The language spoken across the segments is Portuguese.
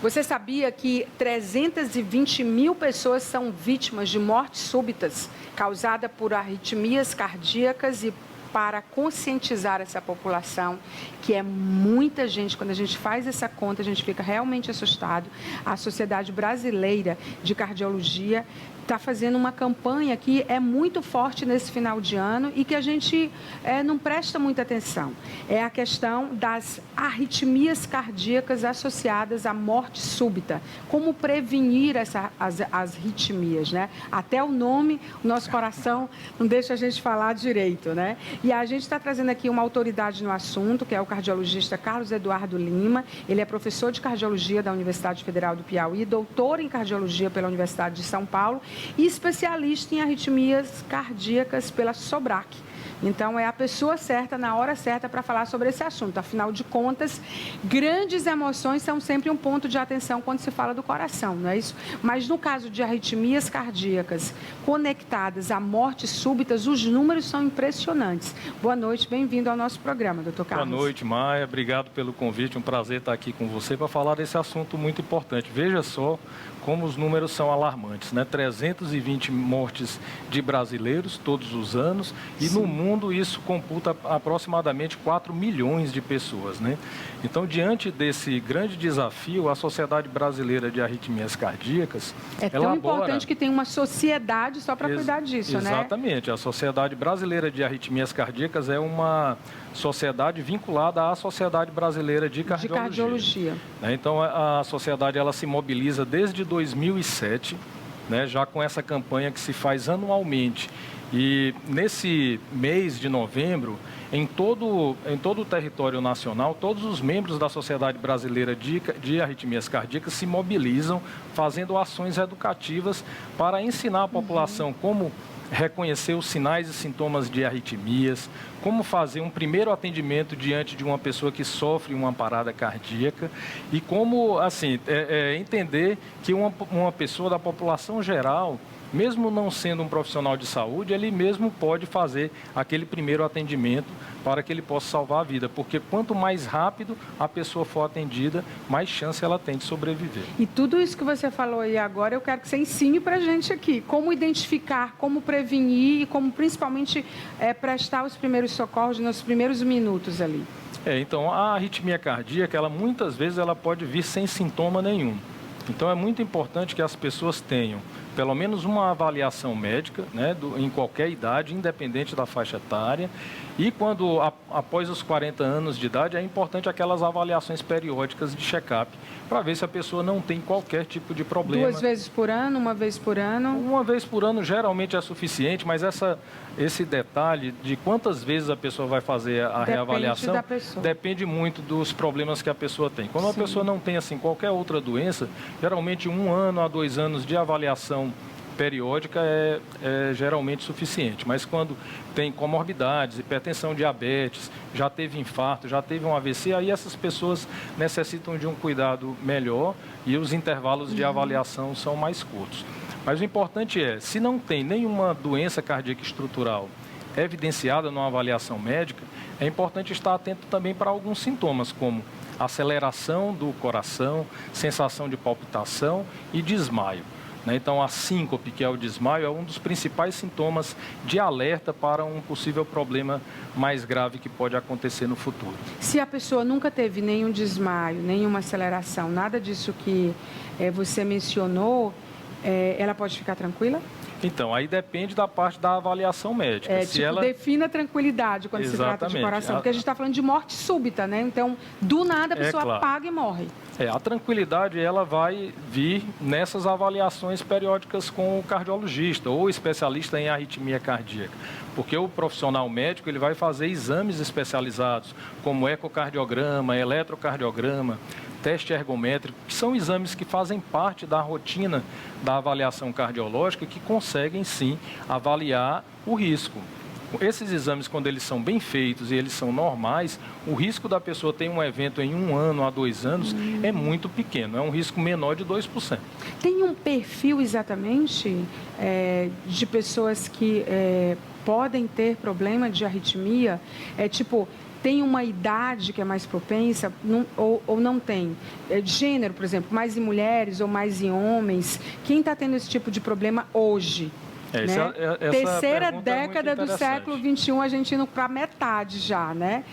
Você sabia que 320 mil pessoas são vítimas de mortes súbitas causada por arritmias cardíacas? E para conscientizar essa população, que é muita gente, quando a gente faz essa conta, a gente fica realmente assustado. A Sociedade Brasileira de Cardiologia está fazendo uma campanha que é muito forte nesse final de ano e que a gente não presta muita atenção. É a questão das arritmias cardíacas associadas à morte súbita. Como prevenir as arritmias, né? Até o nome, o nosso coração não deixa a gente falar direito, né? E a gente está trazendo aqui uma autoridade no assunto, que é o cardiologista Carlos Eduardo Lima. Ele é professor de cardiologia da Universidade Federal do Piauí, doutor em cardiologia pela Universidade de São Paulo e especialista em arritmias cardíacas pela Sobrac. Então, é a pessoa certa, na hora certa, para falar sobre esse assunto. Afinal de contas, grandes emoções são sempre um ponto de atenção quando se fala do coração, não é isso? Mas no caso de arritmias cardíacas conectadas a mortes súbitas, os números são impressionantes. Boa noite, bem-vindo ao nosso programa, doutor Carlos. Boa noite, Maia. Obrigado pelo convite. Um prazer estar aqui com você para falar desse assunto muito importante. Veja só como os números são alarmantes, né? 320 mortes de brasileiros todos os anos e Sim. No mundo isso computa aproximadamente 4 milhões de pessoas, né? Então, diante desse grande desafio, a Sociedade Brasileira de Arritmias Cardíacas é tão importante que tem uma sociedade só para cuidar disso, né? Exatamente. A Sociedade Brasileira de Arritmias Cardíacas é uma sociedade vinculada à Sociedade Brasileira de Cardiologia. Então, a sociedade ela se mobiliza desde 2007, né, já com essa campanha que se faz anualmente. E nesse mês de novembro, em todo o território nacional, todos os membros da Sociedade Brasileira de Arritmias Cardíacas se mobilizam, fazendo ações educativas para ensinar a população como reconhecer os sinais e sintomas de arritmias, como fazer um primeiro atendimento diante de uma pessoa que sofre uma parada cardíaca e como, assim, entender que uma pessoa da população geral, mesmo não sendo um profissional de saúde, ele mesmo pode fazer aquele primeiro atendimento para que ele possa salvar a vida, porque quanto mais rápido a pessoa for atendida, mais chance ela tem de sobreviver. E tudo isso que você falou aí agora, eu quero que você ensine para a gente aqui, como identificar, como prevenir e como principalmente prestar os primeiros socorros nos primeiros minutos ali. Então, a arritmia cardíaca, ela muitas vezes ela pode vir sem sintoma nenhum. Então, é muito importante que as pessoas tenham pelo menos uma avaliação médica, né, em qualquer idade, independente da faixa etária. E quando, após os 40 anos de idade, é importante aquelas avaliações periódicas de check-up, para ver se a pessoa não tem qualquer tipo de problema. 2 vezes por ano, 1 vez por ano? 1 vez por ano geralmente é suficiente, mas esse detalhe de quantas vezes a pessoa vai fazer a reavaliação depende muito dos problemas que a pessoa tem. Quando a pessoa não tem assim, qualquer outra doença, geralmente 1 ano a 2 anos de avaliação periódica é geralmente suficiente, mas quando tem comorbidades, hipertensão, diabetes, já teve infarto, já teve um AVC, aí essas pessoas necessitam de um cuidado melhor e os intervalos de avaliação são mais curtos. Mas o importante é, se não tem nenhuma doença cardíaca estrutural evidenciada numa avaliação médica, é importante estar atento também para alguns sintomas, como aceleração do coração, sensação de palpitação e desmaio. Então, a síncope, que é o desmaio, é um dos principais sintomas de alerta para um possível problema mais grave que pode acontecer no futuro. Se a pessoa nunca teve nenhum desmaio, nenhuma aceleração, nada disso que você mencionou, ela pode ficar tranquila? Então, aí depende da parte da avaliação médica. Defina a tranquilidade quando se trata de coração, porque a gente está falando de morte súbita, né? Então, do nada a pessoa apaga e morre. A tranquilidade, ela vai vir nessas avaliações periódicas com o cardiologista ou especialista em arritmia cardíaca. Porque o profissional médico, ele vai fazer exames especializados, como ecocardiograma, eletrocardiograma, teste ergométrico, que são exames que fazem parte da rotina da avaliação cardiológica, que conseguem, sim, avaliar o risco. Esses exames, quando eles são bem feitos e eles são normais, o risco da pessoa ter um evento em 1 ano a 2 anos é muito pequeno, é um risco menor de 2%. Tem um perfil exatamente de pessoas que podem ter problema de arritmia? tem uma idade que é mais propensa ou não tem? Gênero, por exemplo, mais em mulheres ou mais em homens? Quem está tendo esse tipo de problema hoje? Né? Terceira década do século XXI, a gente indo para metade já, né?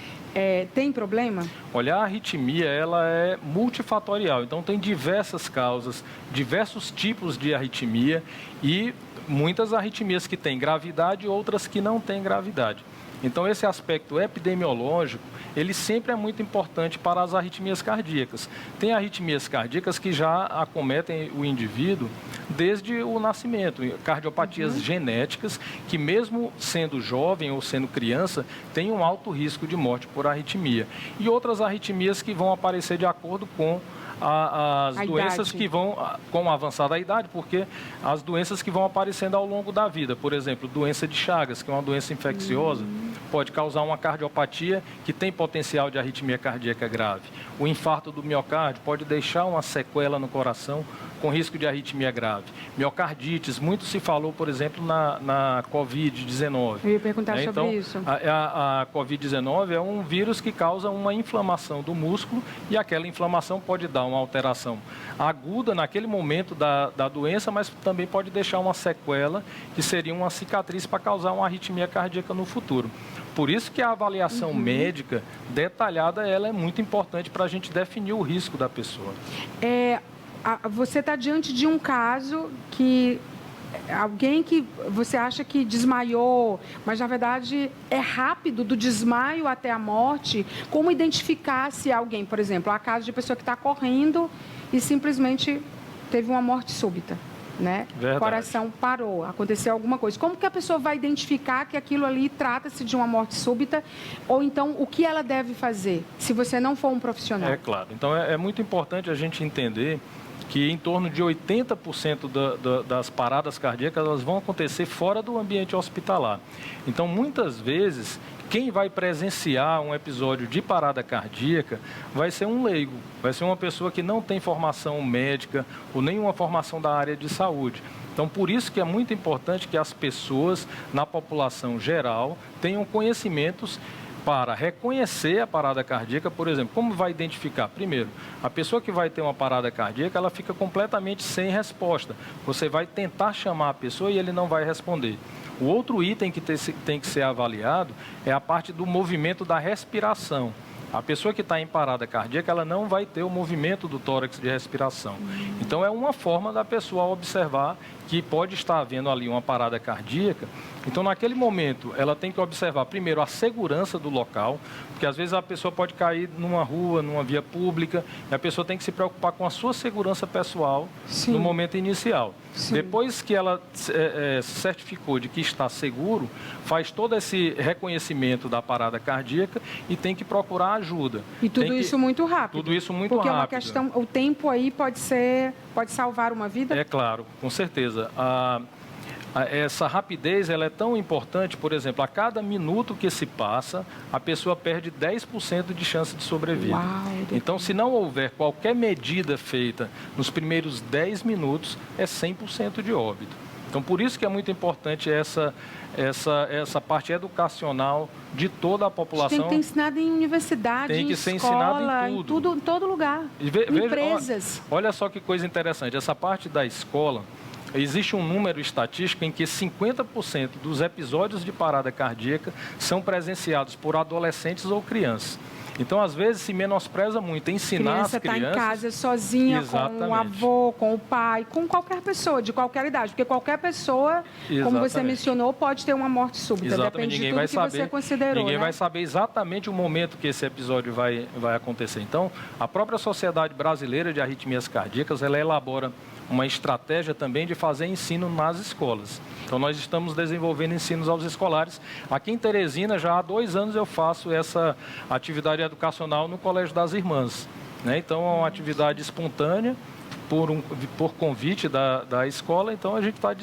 Tem problema? Olha, a arritmia, ela é multifatorial, então tem diversas causas, diversos tipos de arritmia e muitas arritmias que têm gravidade e outras que não têm gravidade. Então, esse aspecto epidemiológico, ele sempre é muito importante para as arritmias cardíacas. Tem arritmias cardíacas que já acometem o indivíduo desde o nascimento, cardiopatias genéticas, que mesmo sendo jovem ou sendo criança, tem um alto risco de morte por arritmia. E outras arritmias que vão aparecer de acordo com as doenças que vão, com a avançada da idade, porque as doenças que vão aparecendo ao longo da vida, por exemplo, doença de Chagas, que é uma doença infecciosa, pode causar uma cardiopatia que tem potencial de arritmia cardíaca grave. O infarto do miocárdio pode deixar uma sequela no coração com risco de arritmia grave. Miocardites, muito se falou, por exemplo, na Covid-19. Eu ia perguntar sobre isso. A Covid-19 é um vírus que causa uma inflamação do músculo e aquela inflamação pode dar uma alteração aguda naquele momento da doença, mas também pode deixar uma sequela, que seria uma cicatriz para causar uma arritmia cardíaca no futuro. Por isso que a avaliação médica detalhada ela é muito importante para a gente definir o risco da pessoa. Você está diante de um caso que alguém que você acha que desmaiou, mas na verdade é rápido do desmaio até a morte. Como identificar se alguém, por exemplo, há casos de pessoa que está correndo e simplesmente teve uma morte súbita, né? Verdade. O coração parou, aconteceu alguma coisa. Como que a pessoa vai identificar que aquilo ali trata-se de uma morte súbita? Ou então, o que ela deve fazer, se você não for um profissional? É claro. Então, é muito importante a gente entender que em torno de 80% das paradas cardíacas elas vão acontecer fora do ambiente hospitalar. Então, muitas vezes, quem vai presenciar um episódio de parada cardíaca vai ser um leigo, vai ser uma pessoa que não tem formação médica ou nenhuma formação da área de saúde. Então, por isso que é muito importante que as pessoas, na população geral, tenham conhecimentos para reconhecer a parada cardíaca. Por exemplo, como vai identificar? Primeiro, a pessoa que vai ter uma parada cardíaca, ela fica completamente sem resposta. Você vai tentar chamar a pessoa e ele não vai responder. O outro item que tem que ser avaliado é a parte do movimento da respiração. A pessoa que está em parada cardíaca, ela não vai ter o movimento do tórax de respiração. Então, é uma forma da pessoa observar que pode estar havendo ali uma parada cardíaca. Então, naquele momento, ela tem que observar, primeiro, a segurança do local, porque às vezes a pessoa pode cair numa rua, numa via pública, e a pessoa tem que se preocupar com a sua segurança pessoal no momento inicial. Sim. Depois que ela se certificou de que está seguro, faz todo esse reconhecimento da parada cardíaca e tem que procurar ajuda. E tudo isso muito rápido. Tudo isso muito rápido. Porque é uma questão, o tempo aí pode salvar uma vida? É claro, com certeza. Essa rapidez ela é tão importante, por exemplo, a cada minuto que se passa, a pessoa perde 10% de chance de sobrevida. Uau, então, se não houver qualquer medida feita nos primeiros 10 minutos, é 100% de óbito. Então, por isso que é muito importante essa parte educacional de toda a população. Tem que ser ensinado em universidade, tem que em ser escola, ensinado em tudo. Em todo lugar, empresas. Olha só que coisa interessante, essa parte da escola, existe um número estatístico em que 50% dos episódios de parada cardíaca são presenciados por adolescentes ou crianças. Então, às vezes, se menospreza muito ensinar as crianças... A criança está em casa sozinha, com o avô, com o pai, com qualquer pessoa, de qualquer idade. Porque qualquer pessoa, como você mencionou, pode ter uma morte súbita. Exatamente. Depende de tudo que você considerou. Ninguém vai saber exatamente o momento que esse episódio vai acontecer. Então, a própria Sociedade Brasileira de Arritmias Cardíacas, ela elabora uma estratégia também de fazer ensino nas escolas. Então, nós estamos desenvolvendo ensinos aos escolares. Aqui em Teresina, já há 2 anos eu faço essa atividade educacional no Colégio das Irmãs. Né? Então, é uma atividade espontânea, por convite da escola, então a gente está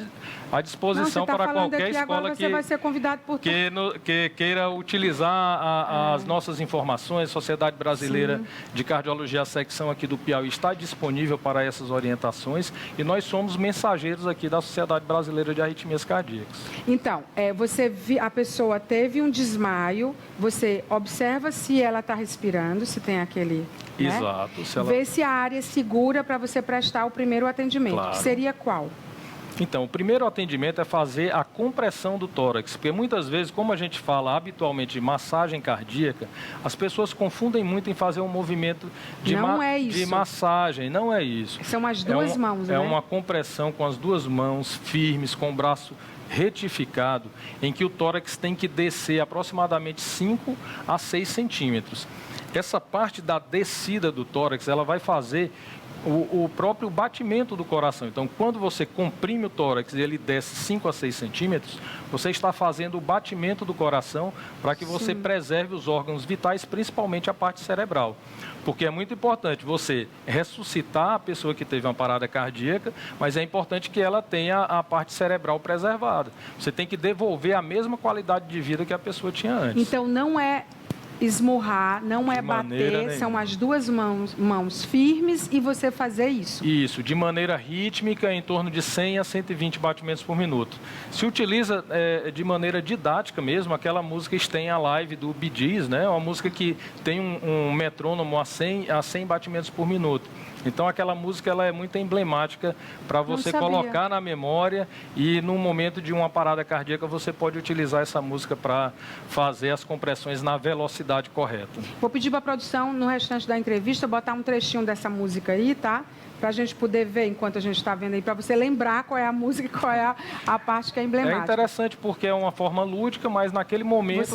à disposição para qualquer escola você vai ser convidado por que queira utilizar as nossas informações. A Sociedade Brasileira de Cardiologia, a secção aqui do Piauí, está disponível para essas orientações e nós somos mensageiros aqui da Sociedade Brasileira de Arritmias Cardíacas. Então, a pessoa teve um desmaio, você observa se ela está respirando, se tem aquele... Exato. Né? Vê se a área é segura para você prestar o primeiro atendimento. Claro. Seria qual? Então, o primeiro atendimento é fazer a compressão do tórax, porque muitas vezes, como a gente fala habitualmente de massagem cardíaca, as pessoas confundem muito em fazer um movimento de massagem. Não é isso. São as duas mãos, né? É uma compressão com as duas mãos firmes, com o braço retificado, em que o tórax tem que descer aproximadamente 5 a 6 centímetros. Essa parte da descida do tórax, ela vai fazer o próprio batimento do coração. Então, quando você comprime o tórax e ele desce 5 a 6 centímetros, você está fazendo o batimento do coração para que você preserve os órgãos vitais, principalmente a parte cerebral. Porque é muito importante você ressuscitar a pessoa que teve uma parada cardíaca, mas é importante que ela tenha a parte cerebral preservada. Você tem que devolver a mesma qualidade de vida que a pessoa tinha antes. Então, não é esmurrar, não é bater, são as duas mãos firmes e você fazer isso. Isso, de maneira rítmica, em torno de 100 a 120 batimentos por minuto. Se utiliza de maneira didática mesmo, aquela música Stay Alive do Bee Gees, né? Uma música que tem um metrônomo a 100 batimentos por minuto. Então, aquela música ela é muito emblemática para você colocar na memória e, no momento de uma parada cardíaca, você pode utilizar essa música para fazer as compressões na velocidade correta. Vou pedir para a produção, no restante da entrevista, botar um trechinho dessa música aí, tá? Para a gente poder ver enquanto a gente está vendo aí, para você lembrar qual é a música e qual é a parte que é emblemática. É interessante porque é uma forma lúdica, mas naquele momento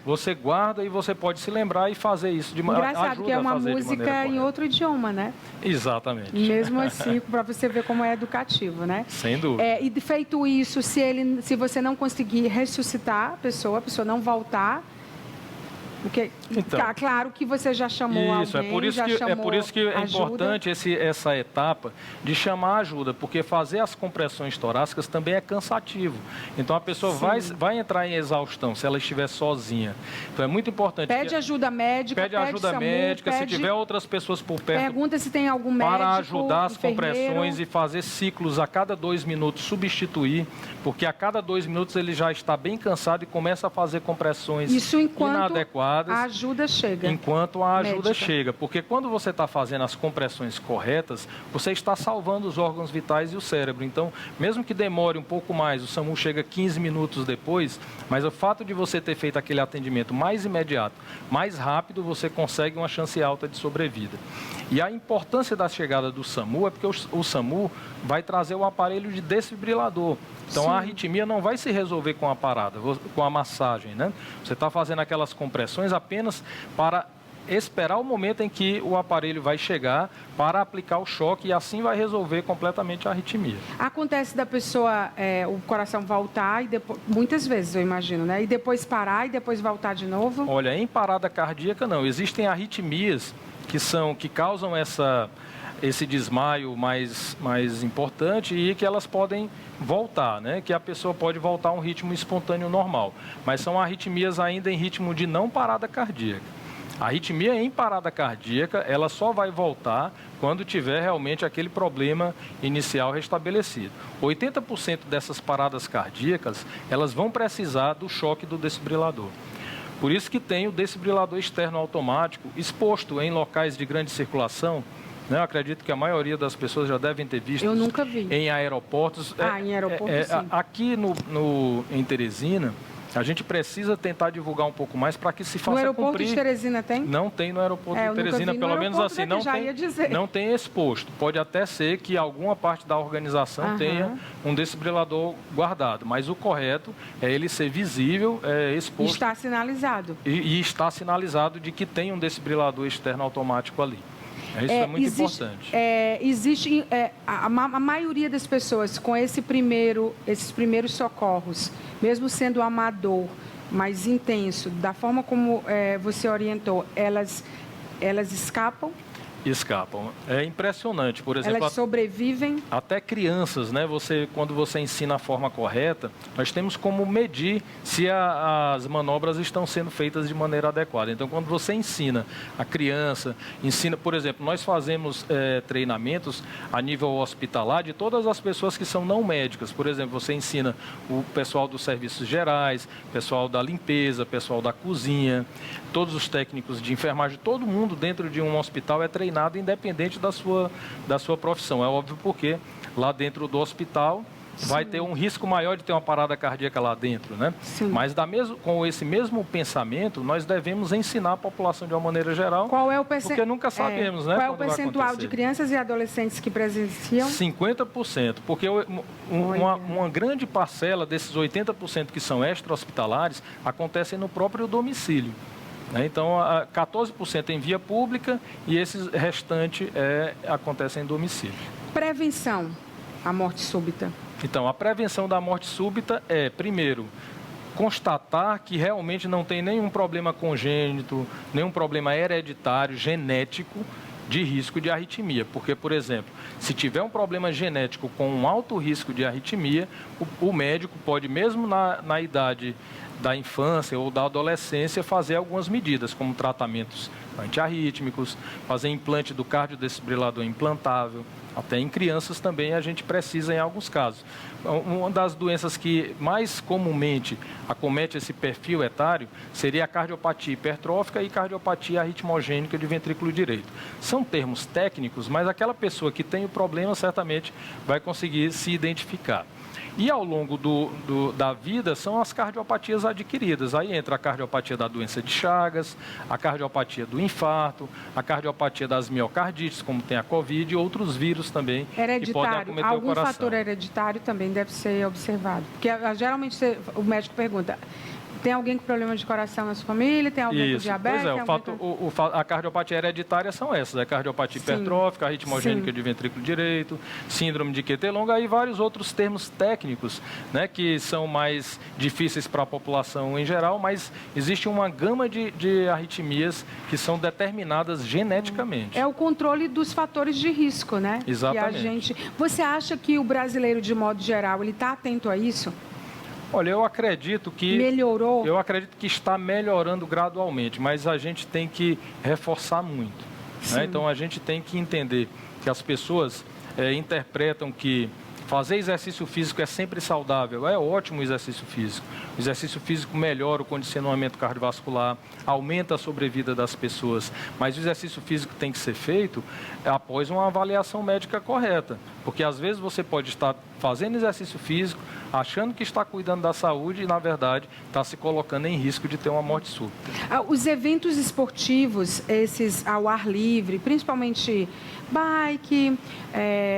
você guarda e você pode se lembrar e fazer isso de maneira engraçado que é uma música em outro idioma, né? Exatamente. Mesmo assim, para você ver como é educativo, né? Sem dúvida. E feito isso, se você não conseguir ressuscitar a pessoa não voltar... Porque, então, claro que você já chamou alguém, é por isso que é importante essa etapa de chamar ajuda, porque fazer as compressões torácicas também é cansativo. Então, a pessoa vai entrar em exaustão se ela estiver sozinha. Então, é muito importante... Pede ajuda médica, pede ajuda médica, se tiver outras pessoas por perto... Pergunta se tem algum médico, para ajudar as compressões e fazer ciclos a cada 2 minutos, substituir, porque a cada 2 minutos ele já está bem cansado e começa a fazer compressões inadequadas. A ajuda chega. Enquanto a ajuda chega. Porque quando você está fazendo as compressões corretas, você está salvando os órgãos vitais e o cérebro. Então, mesmo que demore um pouco mais, o SAMU chega 15 minutos depois, mas o fato de você ter feito aquele atendimento mais imediato, mais rápido, você consegue uma chance alta de sobrevida. E a importância da chegada do SAMU é porque o SAMU vai trazer o aparelho de desfibrilador. Então, a arritmia não vai se resolver com a parada, com a massagem, né? Você está fazendo aquelas compressões apenas para esperar o momento em que o aparelho vai chegar para aplicar o choque e assim vai resolver completamente a arritmia. Acontece da pessoa, o coração voltar, e depois, muitas vezes eu imagino, né? E depois parar e depois voltar de novo? Olha, em parada cardíaca não. Existem arritmias que causam esse desmaio mais importante e que elas podem voltar, né? Que a pessoa pode voltar a um ritmo espontâneo normal. Mas são arritmias ainda em ritmo de não parada cardíaca. A arritmia em parada cardíaca, ela só vai voltar quando tiver realmente aquele problema inicial restabelecido. 80% dessas paradas cardíacas, elas vão precisar do choque do desfibrilador. Por isso que tem o desfibrilador externo automático exposto em locais de grande circulação. Eu acredito que a maioria das pessoas já devem ter visto. Eu nunca vi. Em aeroportos. Em aeroportos, sim. Aqui em Teresina, a gente precisa tentar divulgar um pouco mais para que se faça cumprir. No aeroporto de Teresina tem? Não tem no aeroporto de Teresina, pelo menos assim, não tem exposto. Pode até ser que alguma parte da organização tenha um desfibrilador guardado, mas o correto é ele ser visível, exposto. Está sinalizado. E está sinalizado de que tem um desfibrilador externo automático ali. Isso é muito importante. A maioria das pessoas com esses primeiros socorros, mesmo sendo amador, mais intenso, da forma como você orientou, elas escapam? escapam. É impressionante, por exemplo... Elas sobrevivem? Até crianças, né? Quando você ensina a forma correta, nós temos como medir se as manobras estão sendo feitas de maneira adequada. Então, quando você ensina a criança, por exemplo, nós fazemos treinamentos a nível hospitalar de todas as pessoas que são não médicas. Por exemplo, você ensina o pessoal dos serviços gerais, pessoal da limpeza, pessoal da cozinha, todos os técnicos de enfermagem, todo mundo dentro de um hospital é treinado independente da sua profissão. É óbvio porque lá dentro do hospital vai ter um risco maior de ter uma parada cardíaca lá dentro, né? Sim. Mas com esse mesmo pensamento, nós devemos ensinar a população de uma maneira geral, porque nunca sabemos, né? Qual é o percentual de crianças e adolescentes que presenciam? 50%, porque uma grande parcela desses 80% que são extra-hospitalares acontecem no próprio domicílio. Então, 14% em via pública e esses restantes acontecem em domicílio. Prevenção à morte súbita. Então, a prevenção da morte súbita é, primeiro, constatar que realmente não tem nenhum problema congênito, nenhum problema hereditário, genético, de risco de arritmia. Porque, por exemplo, se tiver um problema genético com um alto risco de arritmia, o médico pode, mesmo na idade da infância ou da adolescência, fazer algumas medidas, como tratamentos antiarrítmicos, fazer implante do cardiodesfibrilador implantável. Até em crianças também a gente precisa em alguns casos. Uma das doenças que mais comumente acomete esse perfil etário seria a cardiopatia hipertrófica e cardiopatia arritmogênica de ventrículo direito. São termos técnicos, mas aquela pessoa que tem o problema certamente vai conseguir se identificar. E ao longo da vida são as cardiopatias adquiridas. Aí entra a cardiopatia da doença de Chagas, a cardiopatia do infarto, a cardiopatia das miocardites, como tem a Covid, e outros vírus também que podem acometer o coração. Algum fator hereditário também deve ser observado. Porque geralmente o médico pergunta... Tem alguém com problema de coração na sua família? Tem alguém com diabetes? Pois é, a cardiopatia hereditária são essas. A cardiopatia hipertrófica, arritmogênica de ventrículo direito, síndrome de QT-longa e vários outros termos técnicos, né, que são mais difíceis para a população em geral, mas existe uma gama de arritmias que são determinadas geneticamente. É o controle dos fatores de risco, né? Exatamente. Você acha que o brasileiro, de modo geral, ele está atento a isso? Olha, eu acredito que... Melhorou? Eu acredito que está melhorando gradualmente, mas a gente tem que reforçar muito. Né? Então, a gente tem que entender que as pessoas interpretam que fazer exercício físico é sempre saudável. É ótimo o exercício físico. O exercício físico melhora o condicionamento cardiovascular, aumenta a sobrevida das pessoas. Mas o exercício físico tem que ser feito após uma avaliação médica correta. Porque às vezes você pode estar fazendo exercício físico, achando que está cuidando da saúde e, na verdade, está se colocando em risco de ter uma morte súbita. Os eventos esportivos, esses ao ar livre, principalmente bike,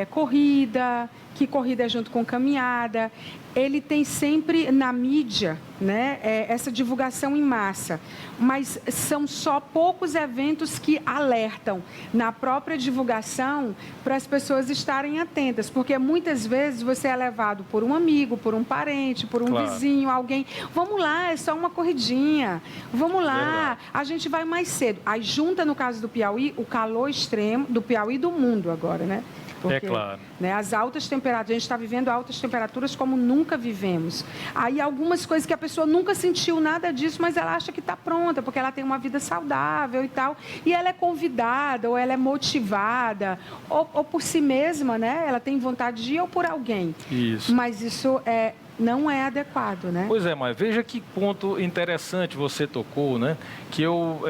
corrida, que corrida é junto com caminhada, ele tem sempre na mídia, né, essa divulgação em massa, mas são só poucos eventos que alertam na própria divulgação para as pessoas estarem atentas, porque muitas vezes você é levado por um amigo, por um parente, por um vizinho, alguém, vamos lá, é só uma corridinha, vamos lá, a gente vai mais cedo. Aí junta, no caso do Piauí, o calor extremo, do Piauí e do mundo agora, né? Porque, claro. Né, as altas temperaturas, a gente está vivendo altas temperaturas como nunca vivemos. Aí algumas coisas que a pessoa nunca sentiu nada disso, mas ela acha que está pronta, porque ela tem uma vida saudável e tal. E ela é convidada, ou ela é motivada, ou por si mesma, né? Ela tem vontade de ir ou por alguém. Isso. Mas isso não é adequado, né? Pois é, mas veja que ponto interessante você tocou, né? Que eu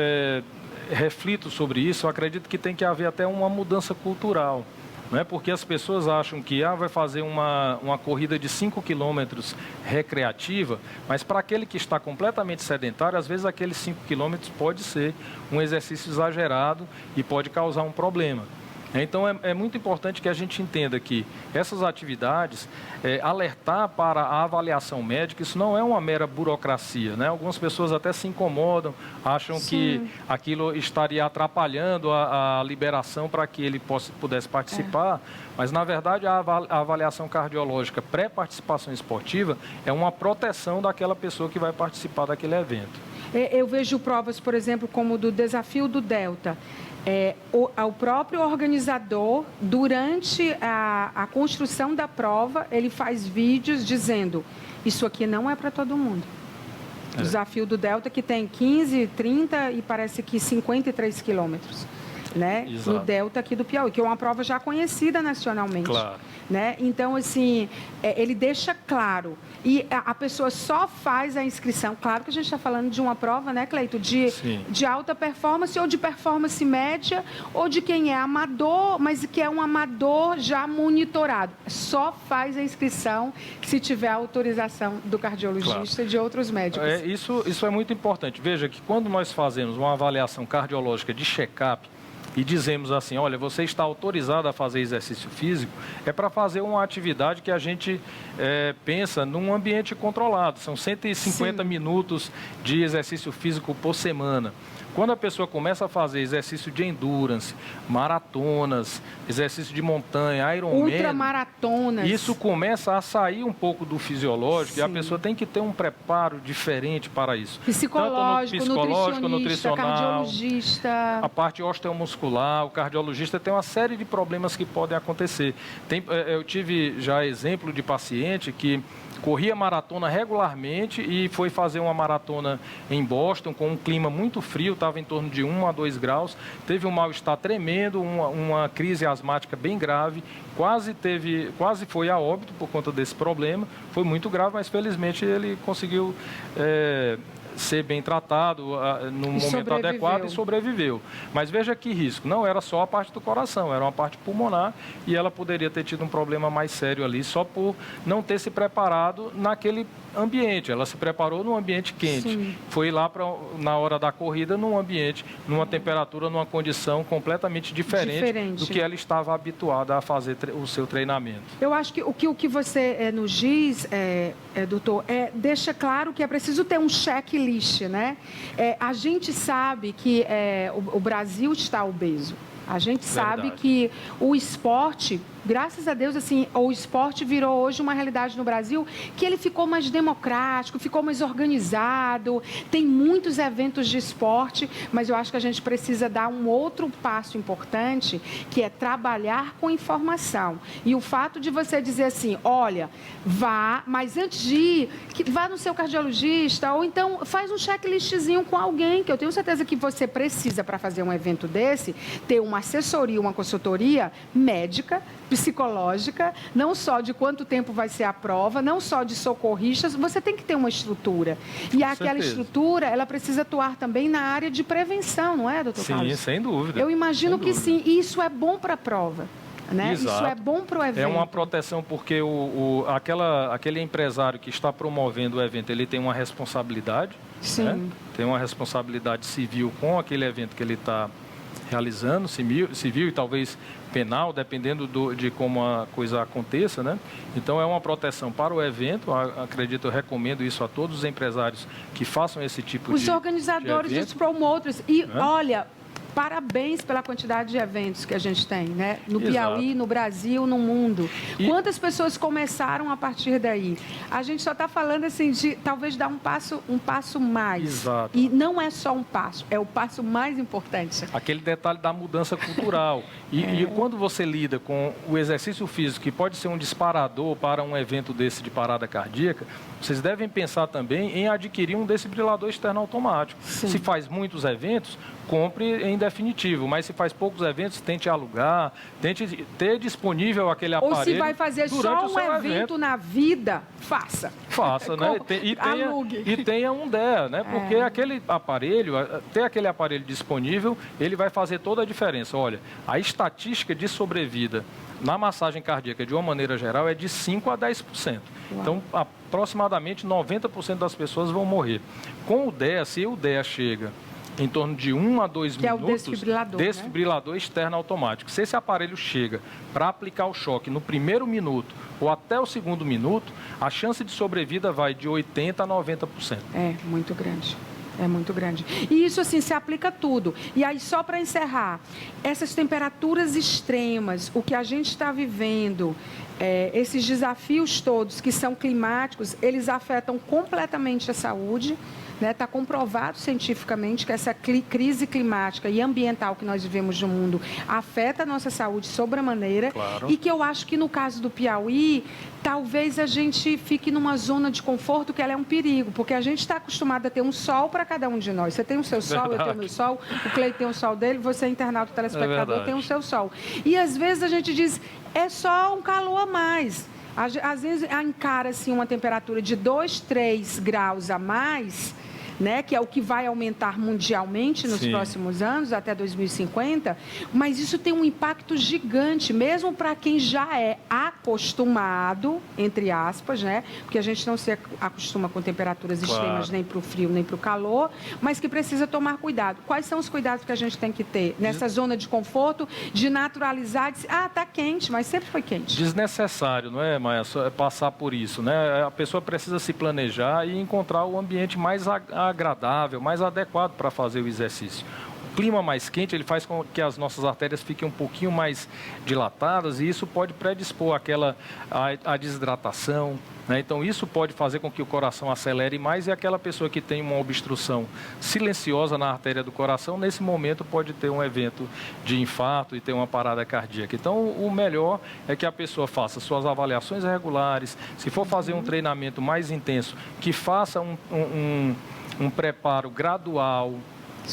reflito sobre isso, eu acredito que tem que haver até uma mudança cultural. Não é porque as pessoas acham que vai fazer uma corrida de 5 quilômetros recreativa, mas para aquele que está completamente sedentário, às vezes aqueles 5 quilômetros pode ser um exercício exagerado e pode causar um problema. Então, é muito importante que a gente entenda que essas atividades, alertar para a avaliação médica, isso não é uma mera burocracia, né? Algumas pessoas até se incomodam, acham que aquilo estaria atrapalhando a liberação para que ele pudesse participar, mas, na verdade, a avaliação cardiológica pré-participação esportiva é uma proteção daquela pessoa que vai participar daquele evento. Eu vejo provas, por exemplo, como do desafio do Delta. O próprio organizador, durante a construção da prova, ele faz vídeos dizendo: isso aqui não é para todo mundo. O desafio do Delta, que tem 15, 30 e parece que 53 quilômetros, né? No Delta aqui do Piauí, que é uma prova já conhecida nacionalmente. Claro. Né? Então, assim, ele deixa claro. E a pessoa só faz a inscrição. Claro que a gente está falando de uma prova, né, Cleito? De alta performance ou de performance média, ou de quem é amador, mas que é um amador já monitorado. Só faz a inscrição se tiver autorização do cardiologista e de outros médicos. Isso é muito importante. Veja que quando nós fazemos uma avaliação cardiológica de check-up, e dizemos assim, olha, você está autorizado a fazer exercício físico, é para fazer uma atividade que a gente pensa num ambiente controlado. São 150 minutos de exercício físico por semana. Quando a pessoa começa a fazer exercício de endurance, maratonas, exercício de montanha, Ironman, ultramaratonas, isso começa a sair um pouco do fisiológico e a pessoa tem que ter um preparo diferente para isso. Psicológico, nutricional, cardiologista, a parte osteomuscular, o cardiologista tem uma série de problemas que podem acontecer. Eu tive já exemplo de paciente que corria maratona regularmente e foi fazer uma maratona em Boston com um clima muito frio, estava em torno de 1 a 2 graus, teve um mal-estar tremendo, uma crise asmática bem grave, quase foi a óbito por conta desse problema, foi muito grave, mas felizmente ele conseguiu ser bem tratado no momento adequado e sobreviveu. Mas veja que risco, não era só a parte do coração, era uma parte pulmonar e ela poderia ter tido um problema mais sério ali só por não ter se preparado naquele ambiente. Ela se preparou num ambiente quente, foi lá na hora da corrida num ambiente, numa temperatura, numa condição completamente diferente do que ela estava habituada a fazer o seu treinamento. Eu acho que o que você nos diz, doutor, deixa claro que é preciso ter um checklist, né? A gente sabe que o Brasil está obeso. A gente sabe que o esporte, graças a Deus, assim, o esporte virou hoje uma realidade no Brasil que ele ficou mais democrático, ficou mais organizado, tem muitos eventos de esporte, mas eu acho que a gente precisa dar um outro passo importante, que é trabalhar com informação. E o fato de você dizer assim, olha, vá, mas antes de ir, vá no seu cardiologista, ou então faz um checklistzinho com alguém, que eu tenho certeza que você precisa, para fazer um evento desse, ter uma assessoria, uma consultoria médica, psicológica, não só de quanto tempo vai ser a prova, não só de socorristas, você tem que ter uma estrutura. E aquela estrutura, ela precisa atuar também na área de prevenção, não é, doutor Carlos? Sim, sem dúvida. Eu imagino que sim, e isso é bom para a prova. Né? Isso é bom para o evento. É uma proteção porque aquele empresário que está promovendo o evento, ele tem uma responsabilidade, né? Tem uma responsabilidade civil com aquele evento que ele está realizando, civil e talvez penal, dependendo de como a coisa aconteça, né? Então é uma proteção para o evento, acredito, eu recomendo isso a todos os empresários que façam esse tipo os organizadores, os promotores, e olha, parabéns pela quantidade de eventos que a gente tem, né? No Piauí, no Brasil, no mundo. Quantas pessoas começaram a partir daí? A gente só está falando assim de talvez dar um passo mais. Exato. E não é só um passo, é o passo mais importante. Aquele detalhe da mudança cultural. E quando você lida com o exercício físico, que pode ser um disparador para um evento desse de parada cardíaca, vocês devem pensar também em adquirir um desfibrilador externo automático. Se faz muitos eventos, compre em definitivo, mas se faz poucos eventos, tente alugar, tente ter disponível aquele aparelho. Ou se vai fazer só um evento na vida, faça. Faça, né? E tenha um DEA, né? Porque aquele aparelho, ter aquele aparelho disponível, ele vai fazer toda a diferença. Olha, a estatística de sobrevida na massagem cardíaca, de uma maneira geral, é de 5% a 10%. Então, aproximadamente 90% das pessoas vão morrer. Com o DEA, se o DEA chega em torno de 1 a 2 minutos, é o desfibrilador externo automático. Se esse aparelho chega para aplicar o choque no primeiro minuto ou até o segundo minuto, a chance de sobrevida vai de 80% a 90%. É muito grande. É muito grande. E isso, assim, se aplica a tudo. E aí, só para encerrar, essas temperaturas extremas, o que a gente está vivendo, esses desafios todos que são climáticos, eles afetam completamente a saúde. Está comprovado cientificamente que essa crise climática e ambiental que nós vivemos no mundo afeta a nossa saúde sobremaneira. Claro. E que eu acho que no caso do Piauí, talvez a gente fique numa zona de conforto que ela é um perigo, porque a gente está acostumado a ter um sol para cada um de nós. Você tem o seu sol, eu tenho o meu sol, o Cleiton tem o sol dele, você, internauta, telespectador, tem o seu sol. E às vezes a gente diz, é só um calor a mais. Às vezes encara-se uma temperatura de 2, 3 graus a mais, né, que é o que vai aumentar mundialmente nos próximos anos, até 2050, mas isso tem um impacto gigante, mesmo para quem já é acostumado, entre aspas, né, porque a gente não se acostuma com temperaturas extremas, nem para o frio, nem para o calor, mas que precisa tomar cuidado. Quais são os cuidados que a gente tem que ter nessa zona de conforto, de naturalizar, de está quente, mas sempre foi quente. Desnecessário, não é, Maia, passar por isso, né? A pessoa precisa se planejar e encontrar o ambiente mais agradável, mais adequado para fazer o exercício. O clima mais quente, ele faz com que as nossas artérias fiquem um pouquinho mais dilatadas e isso pode predispor a desidratação, né? Então, isso pode fazer com que o coração acelere mais e aquela pessoa que tem uma obstrução silenciosa na artéria do coração, nesse momento pode ter um evento de infarto e ter uma parada cardíaca. Então, o melhor é que a pessoa faça suas avaliações regulares, se for fazer um treinamento mais intenso, que faça um preparo gradual,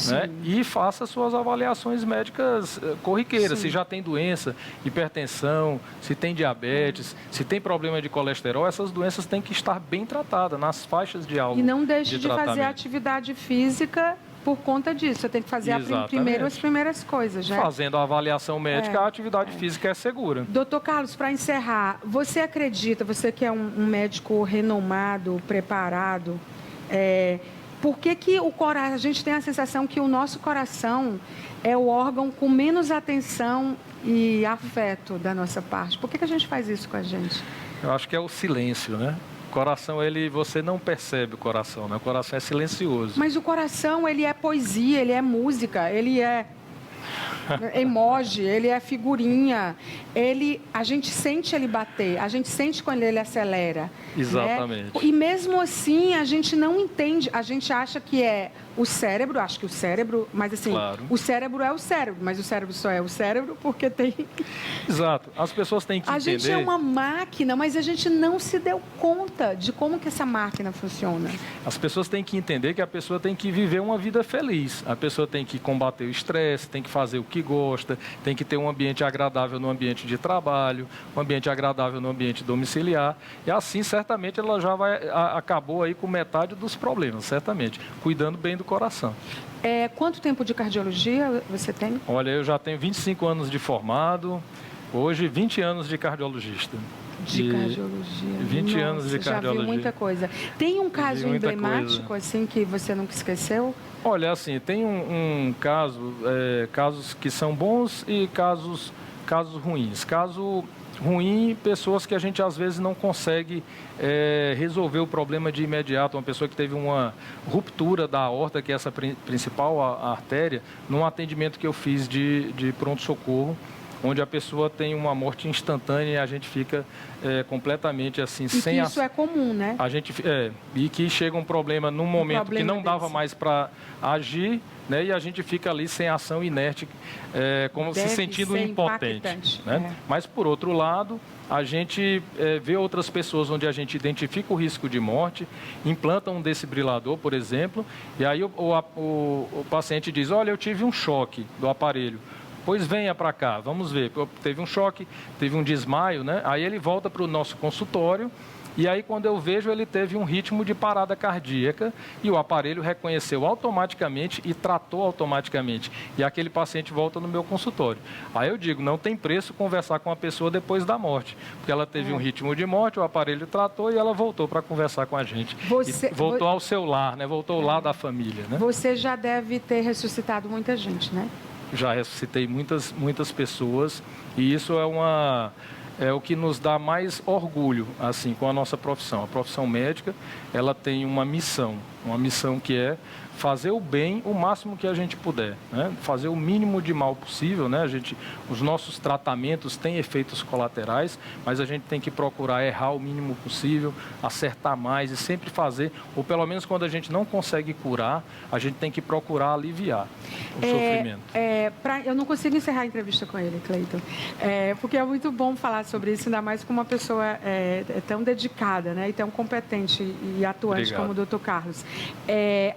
né? E faça suas avaliações médicas corriqueiras. Se já tem doença, hipertensão, se tem diabetes, se tem problema de colesterol, essas doenças têm que estar bem tratadas nas faixas de alvo. E não deixe de fazer atividade física por conta disso. Você tem que fazer primeiro as primeiras coisas, né? Fazendo a avaliação médica, a atividade física é segura. Doutor Carlos, para encerrar, você acredita, você que é um médico renomado, preparado, por que a gente tem a sensação que o nosso coração é o órgão com menos atenção e afeto da nossa parte? Por que a gente faz isso com a gente? Eu acho que é o silêncio, né? O coração, você não percebe o coração, né? O coração é silencioso. Mas o coração, ele é poesia, ele é música, ele é emoji, ele é figurinha, a gente sente ele bater, a gente sente quando ele acelera. Exatamente. Né? E mesmo assim, a gente não entende, a gente acha que é o cérebro, acho que o cérebro, mas assim, o cérebro é o cérebro, mas o cérebro só é o cérebro porque tem... Exato, as pessoas têm que entender... A gente é uma máquina, mas a gente não se deu conta de como que essa máquina funciona. As pessoas têm que entender que a pessoa tem que viver uma vida feliz, a pessoa tem que combater o estresse, tem que fazer o que gosta, tem que ter um ambiente agradável no ambiente de trabalho, um ambiente agradável no ambiente domiciliar, e assim, certamente, ela já acabou aí com metade dos problemas, certamente, cuidando bem do coração. Quanto tempo de cardiologia você tem? Olha, eu já tenho 25 anos de formado, hoje 20 anos de cardiologista. De cardiologia. 20 anos de cardiologia. Já viu muita coisa. Tem um caso emblemático, assim, que você nunca esqueceu? Olha, assim, tem um caso, casos que são bons e casos ruins. Caso ruim, pessoas que a gente às vezes não consegue resolver o problema de imediato. Uma pessoa que teve uma ruptura da aorta, que é essa principal artéria, num atendimento que eu fiz de pronto-socorro, onde a pessoa tem uma morte instantânea e a gente fica completamente assim, sem... isso é comum, né? E que chega um problema num momento que não dava mais para agir, né? E a gente fica ali sem ação, inerte, como se sentindo impotente. Né? Mas, por outro lado, a gente vê outras pessoas onde a gente identifica o risco de morte, implanta um desfibrilador, por exemplo, e aí o paciente diz, olha, eu tive um choque do aparelho. Pois venha para cá, vamos ver. Teve um choque, teve um desmaio, né? Aí ele volta para o nosso consultório e aí quando eu vejo ele teve um ritmo de parada cardíaca e o aparelho reconheceu automaticamente e tratou automaticamente. E aquele paciente volta no meu consultório. Aí eu digo, não tem preço conversar com a pessoa depois da morte, porque ela teve um ritmo de morte, o aparelho tratou e ela voltou para conversar com a gente. Voltou ao seu lar, né? Voltou ao lar da família, né? Você já deve ter ressuscitado muita gente, né? Já ressuscitei muitas pessoas e isso é o que nos dá mais orgulho, assim, com a nossa profissão. A profissão médica, ela tem uma missão que é fazer o bem o máximo que a gente puder, né? Fazer o mínimo de mal possível, né? Os nossos tratamentos têm efeitos colaterais, mas a gente tem que procurar errar o mínimo possível, acertar mais e sempre fazer, ou pelo menos quando a gente não consegue curar, a gente tem que procurar aliviar o sofrimento. Eu não consigo encerrar a entrevista com ele, Cleiton, porque é muito bom falar sobre isso, ainda mais com uma pessoa tão dedicada, né? E tão competente e atuante. Obrigado. Como o Dr. Carlos.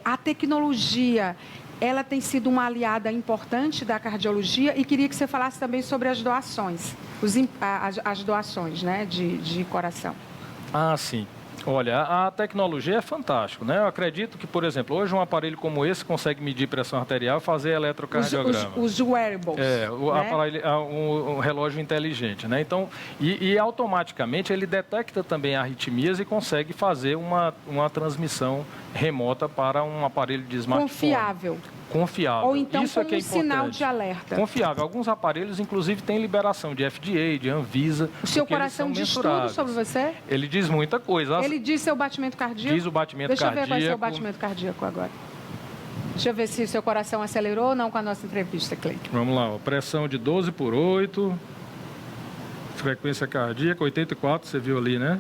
A tecnologia, ela tem sido uma aliada importante da cardiologia, e queria que você falasse também sobre as doações, as doações, né, de coração. Ah, sim. Olha, a tecnologia é fantástica, né? Eu acredito que, por exemplo, hoje um aparelho como esse consegue medir pressão arterial e fazer eletrocardiograma. Os wearables. Um relógio inteligente, né? Então, e automaticamente ele detecta também arritmias e consegue fazer uma transmissão remota para um aparelho de smartphone. Confiável. Ou então isso com um sinal de alerta. Confiável. Alguns aparelhos, inclusive, têm liberação de FDA, de Anvisa. O seu coração diz tudo sobre você? Ele diz muita coisa. Ele diz seu batimento cardíaco? Diz o batimento cardíaco. Deixa eu ver qual é o seu batimento cardíaco agora. Deixa eu ver se o seu coração acelerou ou não com a nossa entrevista, Cleiton. Vamos lá. Pressão de 12/8. Frequência cardíaca, 84, você viu ali, né?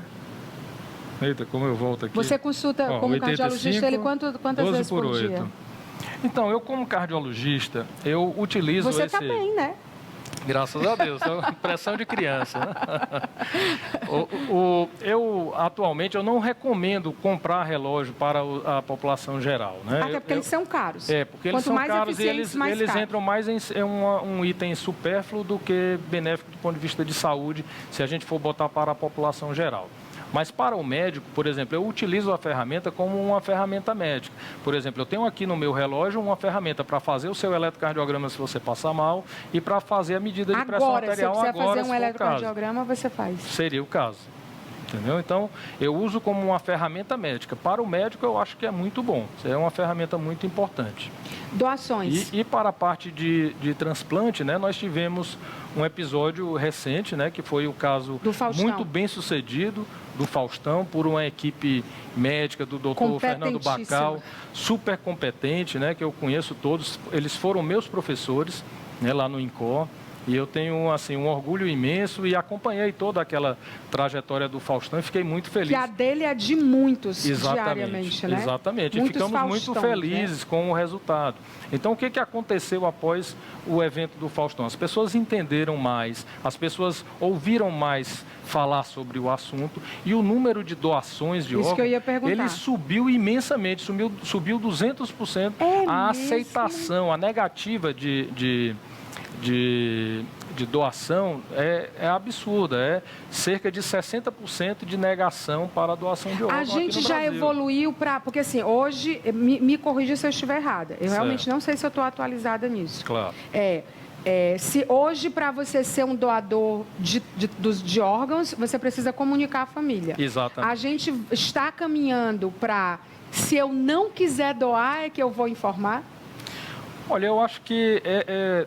Eita, como eu volto aqui. Você consulta como 85, cardiologista ele quantas vezes por dia? Então, eu como cardiologista, eu utilizo Você está bem, né? Graças a Deus, pressão de criança. Né? Atualmente, eu não recomendo comprar relógio para a população geral. Né? Até porque eles são caros. Porque eles são caros e eles entram mais em um item supérfluo do que benéfico do ponto de vista de saúde, se a gente for botar para a população geral. Mas para o médico, por exemplo, eu utilizo a ferramenta como uma ferramenta médica. Por exemplo, eu tenho aqui no meu relógio uma ferramenta para fazer o seu eletrocardiograma se você passar mal e para fazer a medida de pressão arterial agora. Se você fazer um eletrocardiograma, você faz. Seria o caso. Entendeu? Então, eu uso como uma ferramenta médica. Para o médico, eu acho que é muito bom. É uma ferramenta muito importante. Doações. E para a parte de transplante, né, nós tivemos um episódio recente, né, que foi o caso muito bem sucedido do Faustão, por uma equipe médica do Dr. Fernando Bacal, super competente, né, que eu conheço todos. Eles foram meus professores, né, lá no INCOR. E eu tenho, assim, um orgulho imenso e acompanhei toda aquela trajetória do Faustão e fiquei muito feliz. E a dele é de muitos diariamente, né? Exatamente. Muitos e ficamos muito felizes, né, com o resultado. Então, o que aconteceu após o evento do Faustão? As pessoas entenderam mais, as pessoas ouviram mais falar sobre o assunto e o número de doações de órgãos, ele subiu imensamente, subiu 200%. A aceitação, a negativa de doação é absurda, é cerca de 60% de negação para a doação de órgãos. A gente já evoluiu para... Porque assim, hoje, me corrija se eu estiver errada, eu realmente não sei se eu estou atualizada nisso. Claro. Se hoje, para você ser um doador de órgãos, você precisa comunicar a família. Exatamente. A gente está caminhando para, se eu não quiser doar, é que eu vou informar? Olha, eu acho que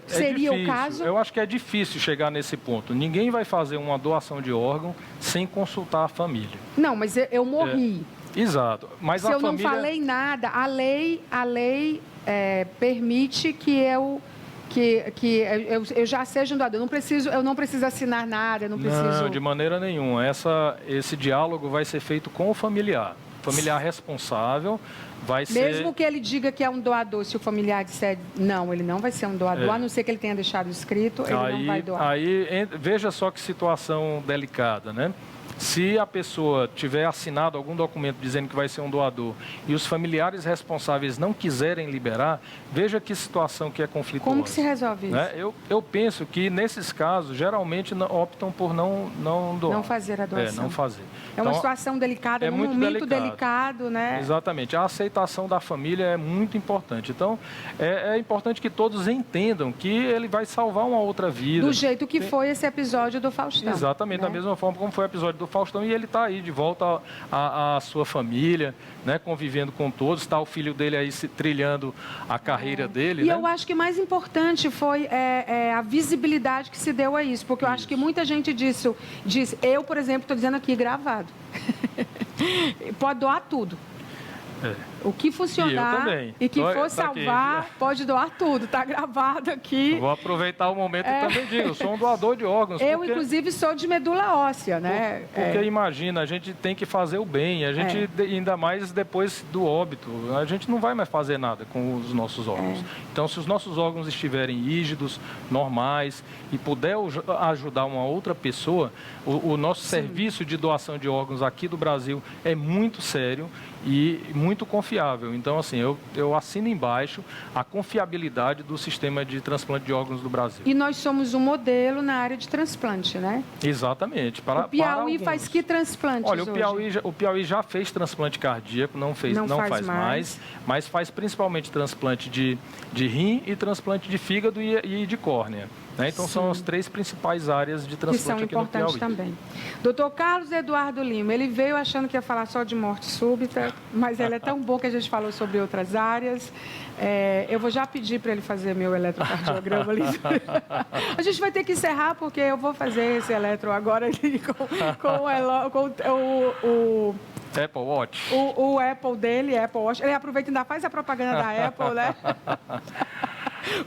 seria difícil. O caso? Eu acho que é difícil chegar nesse ponto. Ninguém vai fazer uma doação de órgão sem consultar a família. Não, mas eu morri. Exato. Mas se eu não falei nada, a lei permite que eu já seja um doador. Eu não preciso assinar nada, Não, de maneira nenhuma. Esse diálogo vai ser feito com o familiar. Familiar responsável vai ser... Mesmo que ele diga que é um doador, se o familiar disser não, ele não vai ser um doador, a não ser que ele tenha deixado escrito, ele não vai doar. Veja só que situação delicada, né? Se a pessoa tiver assinado algum documento dizendo que vai ser um doador e os familiares responsáveis não quiserem liberar, veja que situação que é conflituosa. Como que se resolve isso? Né? Eu penso que, nesses casos, geralmente optam por não doar. Não fazer a doação. Não fazer. É uma situação delicada, num momento delicado, né? Exatamente. A aceitação da família é muito importante. Então, é importante que todos entendam que ele vai salvar uma outra vida. Do jeito que foi esse episódio do Faustão. Exatamente, da mesma forma como foi o episódio do Faustão, e ele está aí de volta à sua família, né, convivendo com todos, está o filho dele aí trilhando a carreira dele. E né? eu acho que mais importante foi a visibilidade que se deu a isso, porque eu acho que muita gente diz, eu, por exemplo, estou dizendo aqui gravado, pode doar tudo. O que funcionar e que for salvar, pode doar tudo. Está gravado aqui. Vou aproveitar o momento e também digo, eu sou um doador de órgãos. Inclusive, sou de medula óssea, né? Porque imagina, a gente tem que fazer o bem, a gente, ainda mais depois do óbito, a gente não vai mais fazer nada com os nossos órgãos. Então, se os nossos órgãos estiverem rígidos, normais, e puder ajudar uma outra pessoa, o nosso serviço de doação de órgãos aqui do Brasil é muito sério e muito confiável. Então, assim, eu assino embaixo a confiabilidade do sistema de transplante de órgãos do Brasil. E nós somos um modelo na área de transplante, né? Exatamente. O Piauí faz que transplantes Olha, hoje? o Piauí já fez transplante cardíaco, não faz mais, mas faz principalmente transplante de rim e transplante de fígado e de córnea. Né? Então, são as 3 principais áreas de transplante aqui no Piauí. Que são importantes também. Doutor Carlos Eduardo Lima, ele veio achando que ia falar só de morte súbita, mas ele é tão bom que a gente falou sobre outras áreas. Eu vou já pedir para ele fazer meu eletrocardiograma ali. A gente vai ter que encerrar, porque eu vou fazer esse eletro agora ali com o Apple Watch. O Apple dele, Apple Watch. Ele aproveita e ainda faz a propaganda da Apple, né?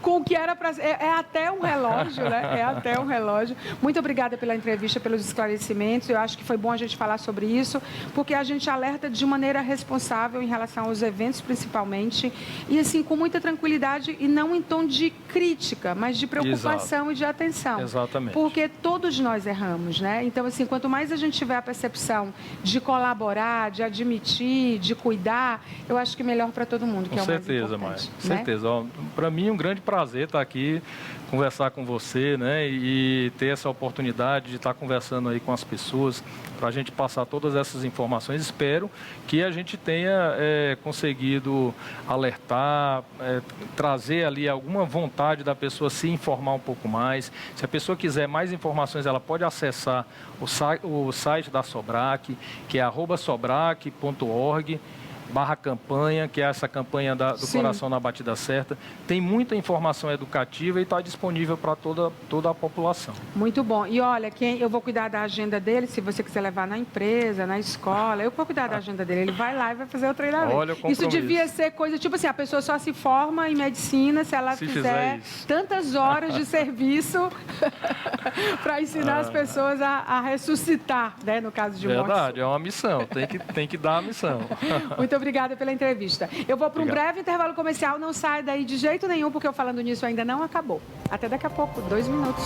Com o que era para... É até um relógio, né? É até um relógio. Muito obrigada pela entrevista, pelos esclarecimentos. Eu acho que foi bom a gente falar sobre isso, porque a gente alerta de maneira responsável em relação aos eventos, principalmente, e assim, com muita tranquilidade e não em tom de crítica, mas de preocupação e de atenção. Exatamente. Porque todos nós erramos, né? Então, assim, quanto mais a gente tiver a percepção de colaborar, de admitir, de cuidar, eu acho que melhor para todo mundo, que é o mais importante. Com certeza, Maia. Para mim, um grande prazer estar aqui, conversar com você, né? E ter essa oportunidade de estar conversando aí com as pessoas, para a gente passar todas essas informações. Espero que a gente tenha conseguido alertar, trazer ali alguma vontade da pessoa se informar um pouco mais. Se a pessoa quiser mais informações, ela pode acessar o site da Sobrac, que é @sobrac.org/campanha, que é essa campanha do Coração na Batida Certa. Tem muita informação educativa e está disponível para toda a população. Muito bom. E olha, eu vou cuidar da agenda dele, se você quiser levar na empresa, na escola, eu vou cuidar da agenda dele. Ele vai lá e vai fazer o treinamento. Olha o compromisso. Isso devia ser coisa, tipo assim, a pessoa só se forma em medicina se ela fizer tantas horas de serviço para ensinar as pessoas a ressuscitar, né, no caso de morte. Verdade, é uma missão, tem que dar a missão. Muito obrigada pela entrevista. Eu vou para um breve intervalo comercial, não sai daí de jeito nenhum, porque eu falando nisso ainda não acabou. Até daqui a pouco, 2 minutos.